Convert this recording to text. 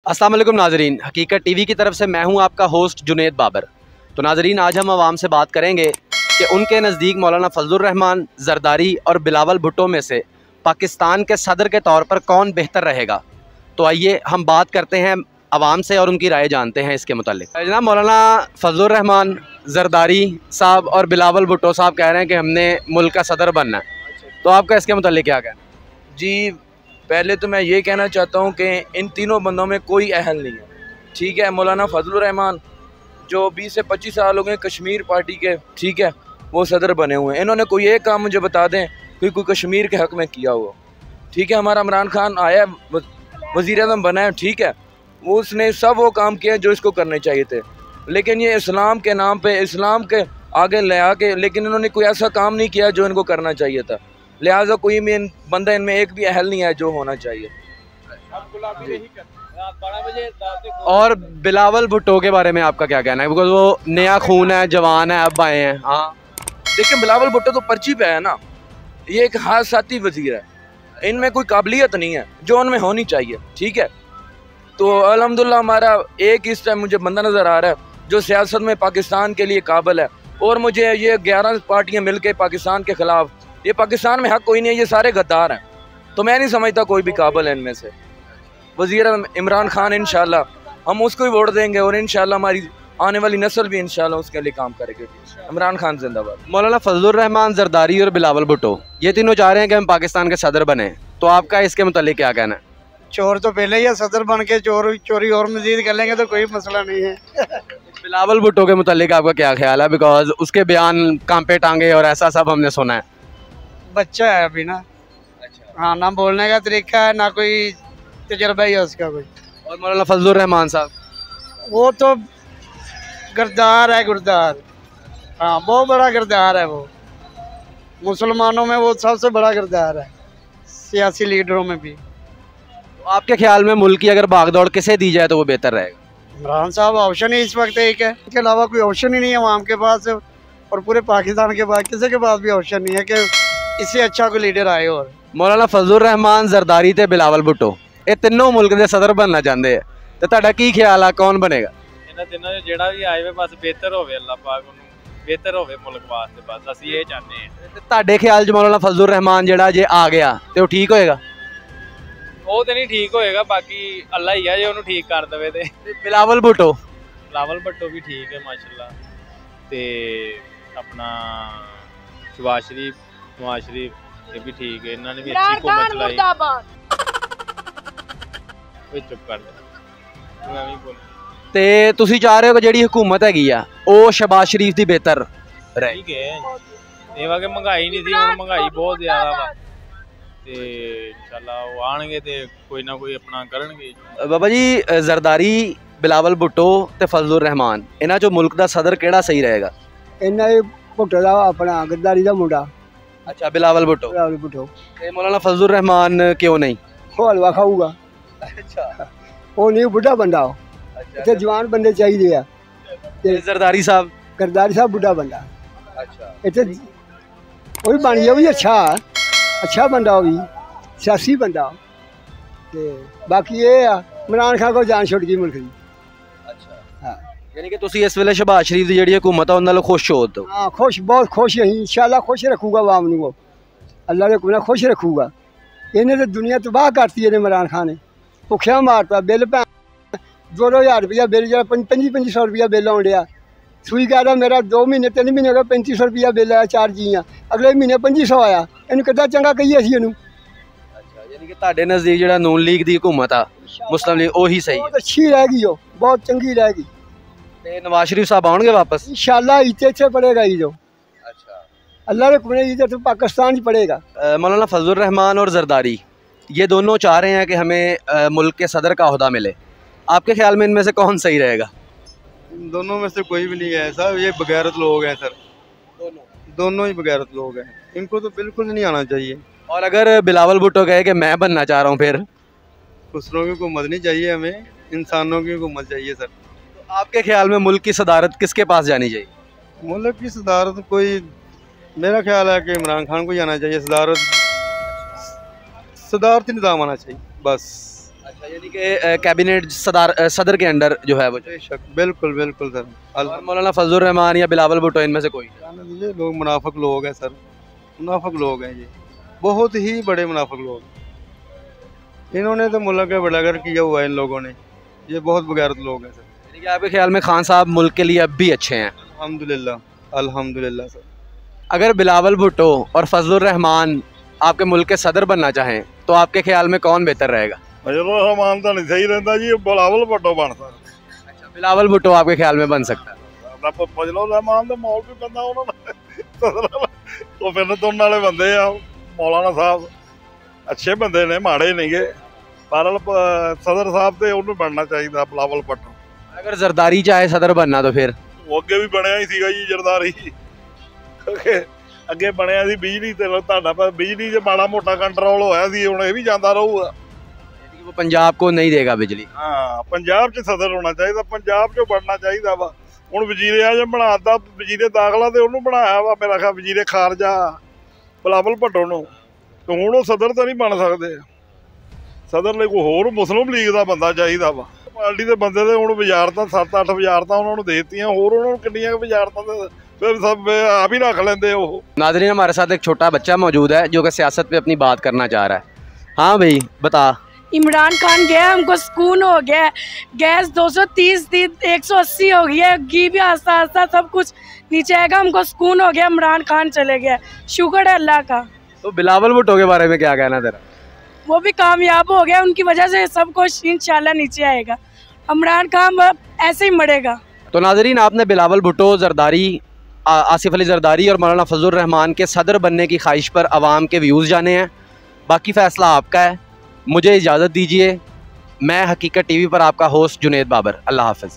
अस्सलाम वालेकुम नाजरीन, हकीकत टीवी की तरफ से मैं हूं आपका होस्ट जुनेद बाबर। तो नाजरीन, आज हम आवाम से बात करेंगे कि उनके नज़दीक मौलाना फजलुर रहमान, जरदारी और बिलावल भुट्टो में से पाकिस्तान के सदर के तौर पर कौन बेहतर रहेगा। तो आइए हम बात करते हैं आवाम से और उनकी राय जानते हैं इसके मुतालिक। जनाब, मौलाना फजलुर रहमान, जरदारी साहब और बिलावल भुट्टो साहब कह रहे हैं कि हमने मुल्क का सदर बनना है, तो आपका इसके मुतालिक क्या कहना है? जी, पहले तो मैं ये कहना चाहता हूँ कि इन तीनों बंदों में कोई अहल नहीं है। ठीक है, मौलाना फजलुर रहमान जो 20 से 25 साल हो गए कश्मीर पार्टी के, ठीक है, वो सदर बने हुए हैं। इन्होंने कोई एक काम मुझे बता दें कोई कश्मीर के हक़ में किया हुआ। ठीक है, हमारा इमरान खान आया, वज़ीर आज़म बना है, ठीक है, वो उसने सब वो काम किए जो इसको करने चाहिए थे। लेकिन ये इस्लाम के नाम पे इस्लाम के आगे ले आके, लेकिन इन्होंने कोई ऐसा काम नहीं किया जो इनको करना चाहिए था। लिहाजा कोई बंदा इनमें एक भी अहल नहीं है जो होना चाहिए। और बिलावल भुट्टो के बारे में आपका क्या कहना है? बिकॉज वो नया खून है, जवान है, अब आए हैं। हाँ, देखिए, बिलावल भुट्टो तो पर्ची पे है ना, ये एक हादसाती वजीर है, इनमें कोई काबिलियत नहीं है जो उनमें होनी चाहिए। ठीक है, तो अल्हम्दुलिल्लाह हमारा एक इस टाइम मुझे बंदा नज़र आ रहा है जो सियासत में पाकिस्तान के लिए काबिल है। और मुझे ये 11 पार्टियाँ मिल के पाकिस्तान के ख़िलाफ़, ये पाकिस्तान में हक कोई नहीं है, ये सारे गद्दार हैं। तो मैं नहीं समझता कोई भी काबिल है इनमें से। वज़ीर इमरान खान, इंशाल्लाह हम उसको ही वोट देंगे और इंशाल्लाह हमारी आने वाली नस्ल भी इंशाल्लाह उसके लिए काम करेगी। इमरान खान जिंदाबाद। मौलाना फजलुर रहमान, जरदारी और बिलावल भुट्टो ये तीनों चाह रहे हैं कि हम पाकिस्तान के सदर बने, तो आपका इसके मुतालिक क्या कहना है? चोर तो पहले ही है, सदर बन के चोरी और मजीद कर लेंगे तो कोई मसला नहीं है। बिलावल भुट्टो के मुतालिक आपका क्या ख्याल है? बिकॉज उसके बयान कांपे टांगे और ऐसा सब हमने सुना है। बच्चा है अभी ना। अच्छा। हाँ, ना बोलने का तरीका है, ना कोई तजर्बा ही है उसका कोई। और मौलाना फजलुर रहमान साहब, वो तो गरदार है, गुरदार। हाँ, बहुत बड़ा गरदार है वो, मुसलमानों में वो सबसे बड़ा गरदार है, सियासी लीडरों में भी। तो आपके ख्याल में मुल्क की अगर भागदौड़ किसे दी जाए तो वो बेहतर रहेगा? इमरान साहब ऑप्शन ही इस वक्त एक है, इसके अलावा कोई ऑप्शन ही नहीं है आवाम के पास और पूरे पाकिस्तान के पास किसी के पास भी ऑप्शन नहीं है कि इससे अच्छा कोई लीडर आए। और मौलाना फजलुर रहमान, जरदारी ते बिलावल भुट्टो ये तीनों मुल्क के सदर बनना चाहते हैं, तो तुहाडा की ख्याल है कौन बनेगा? इन्हां तीनों जो जेड़ा भी आए बस बेहतर होवे, अल्लाह पाक उन्हें बेहतर होवे मुल्क वास्ते, बस असं ये चाहते हैं। तुहाडे ख्याल च मौलाना फजलुर रहमान जेड़ा जे आ गया तो ठीक होएगा? वो तो नहीं ठीक होएगा, बाकी अल्लाह ही है जो उन्हें ठीक कर देवे। ते बिलावल भुट्टो भी ठीक है माशाल्लाह। ते अपना नवाज शरीफ ये भी ठीक है, इन्होंने भी अच्छी हुकूमत चलाई। चुप कर दे, मैं भी बोल। ते तुसी चाह रहे हो कि जेड़ी हुकूमत हैगी आ ओ शहबाज शरीफ दी बेहतर रहे? ठीक है, ये वा के महंगाई नहीं थी, हुण महंगाई बहुत ज्यादा वा, ते इंशाल्लाह वो आणगे ते कोई ना कोई अपना करनगे। बाबा जी, जरदारी, बिलावल भुट्टो ते फजलुर रहमान इन्हां चो मुल्क दा सदर केड़ा सही रहेगा? इन्ना भुट्टो दा अपना गद्दारी दा मुंडा। अच्छा, बिलावल भुट्टो। ते मौलाना फजलुर रहमान क्यों नहीं? वो हलवा खाऊगा। अच्छा, वो नहीं, बुढ़ा बंदा हो। अच्छा, जवान बंदे चाहिए आ। जरदारी साहब? गरदारी साहब बुढ़ा बंदा। अच्छा, इतने वो भी बन गया, भी अच्छा बंदा हो, भी सियासी बंदा हो। बाकी ये इमरान खान को जान छुट गई मुल्क की। अच्छा, हाँ, यानी कि तुसी इस वेले शहबाज शरीफ दी जेहड़ी हुकूमत है उन्हां नाल खुश हो? तो हाँ, खुश, बहुत खुश है। इंशाल्लाह खुश रखूगा आवाम नूं, वो अल्लाह दे हुक्म खुश रखूगा। इन्हें तो दुनिया तबाह करती है इमरान खान ने, भुखिया मारता। बिल 2,000 रुपया बिल, जो 2500 रुपया बिल आउण डिया। सूई कह रहा मेरा 2 महीने 3 महीने हो गए 3500 रुपया बिल आया, 4 जीआं, अगले महीने 2500 आया। इन्हूं किद्दां चंगा कहिए असीं इहनूं? अच्छा, यानी कि तुहाडे नज़दीक जेहड़ा नून लीग दी हुकूमत आ, मुस्लिम लीग, ओही सही है? बहुत अच्छी रहेगी, वो बहुत चंगी रहेगी। ते नवाज शरीफ साहब आउणगे वापस? इंशाल्लाह इत्थे पड़ेगा ये जो। अच्छा, अल्लाह के हुक्म इधर तो पाकिस्तान ही पड़ेगा। मौलाना फजलुर रहमान और जरदारी ये दोनों चाह रहे हैं कि हमें मुल्क के सदर का ओहदा मिले, आपके ख्याल में इनमें से कौन सही रहेगा? इन दोनों में से कोई भी नहीं है ऐसा, ये बगैरत लोग हैं सर, दोनों ही बगैरत लोग हैं, इनको तो बिल्कुल नहीं आना चाहिए। और अगर बिलावल भुट्टो कहे कि मैं बनना चाह रहा हूँ फिर? दूसरों की हुकूमत नहीं चाहिए हमें, इंसानों की हुकूमत चाहिए सर। तो आपके ख्याल में मुल्क की सदारत किसके पास जानी चाहिए? मुल्क की सदारत कोई, मेरा ख्याल है कि इमरान खान को जाना चाहिए। सदारती निज़ाम आना चाहिए बस। अच्छा, यानी कि कैबिनेट सदर के अंडर जो है वो बेशक, बिल्कुल बिल्कुल सर। और मौलाना फजलुर रहमान या बिलावल भुट्टो इनमें से कोई? ये लोग मुनाफिक लोग हैं सर, मुनाफिक लोग हैं ये, बहुत ही बड़े मुनाफिक लोग। इन्होंने तो मुल्क का बड़ागर किया हुआ है इन लोगों ने, ये बहुत बगैरत लोग हैं सर। यानी कि आपके ख्याल में खान साहब मुल्क के लिए अब भी अच्छे हैं? अल्हम्दुलिल्लाह, अल्हम्दुलिल्लाह सर। अगर बिलावल भुट्टो और फजलुर रहमान आपके मुल्क के सदर बनना चाहें तो आपके ख्याल में कौन बेहतर रहेगा? फजलुर रहमान तो नहीं सही रहता जी, बिलावल भुट्टो बन सकता। अच्छा, बिलावल भुट्टो आपके ख्याल में बन सकता है? फजलुर रहमान तो मौल भी बंदा उन्होंने तो फिर दोनों वाले बंदे आ। मौलाना साहब अच्छे बंदे ने, माड़े नहीं गे, पर सदर साहब तो उन्होंने बनना चाहिए बिलावल भुट्टो। अगर जरदारी चाहे सदर बनना तो फिर? वो अगे भी बनया ही सीगा जी जरदारी, अगे बनया सी बिजली ते तुहाडा पर बिजली च माड़ा मोटा कंट्रोल होया सी, हुण ये भी जांदा रहूगा। वो पंजाब को नहीं देगा बिजली? हाँ, पंजाब च सदर होना चाहिए, पंजाब चो बनना चाहिए वा। हुण वजीरे आज़म बनाता, वजीरे दाखला ते उन्होंने बनाया वा, मेरा ख्याल वजीरे खारजा बिलावल भुट्टो नूं, ते हुण वो सदर तो नहीं बन सकते। सदर लई कोई होर मुस्लिम लीग का बंदा चाहिए वा। पार्टी के बंदे तो हुण वजारतां 7-8 वजारतां उन्होंने दे दित्तियां, होर उन्होंने किन्नियां वजारतां फिर सब आप ही रख लेंदे हो। नाज़रीन, हमारे साथ एक छोटा बच्चा मौजूद है जो कि सियासत पे अपनी बात करना चाह रहा है। हाँ भाई बता। इमरान खान गया, हमको सुकून हो गया। गैस 230 थी, 180 हो गई है। घी भी आस्ता आस्ता सब कुछ नीचे आएगा, हमको सुकून हो गया। इमरान खान चले गया, शुक्र है अल्लाह का। तो बिलावल भुट्टो के बारे में क्या कहना तेरा? वो भी कामयाब हो गया, उनकी वजह से सब कुछ इंशाल्लाह नीचे आएगा। इमरान खान ऐसे ही मरेगा। तो नाज़रीन, आपने बिलावल भुट्टो, जरदारी, आसिफ अली जरदारी और मौलाना फजलुर रहमान के सदर बनने की ख्वाहिश पर आवाम के व्यूज़ जाने हैं। बाकी फ़ैसला आपका है। मुझे इजाज़त दीजिए। मैं हकीकत टीवी पर आपका होस्ट जुनेद बाबर। अल्लाह हाफ़िज़।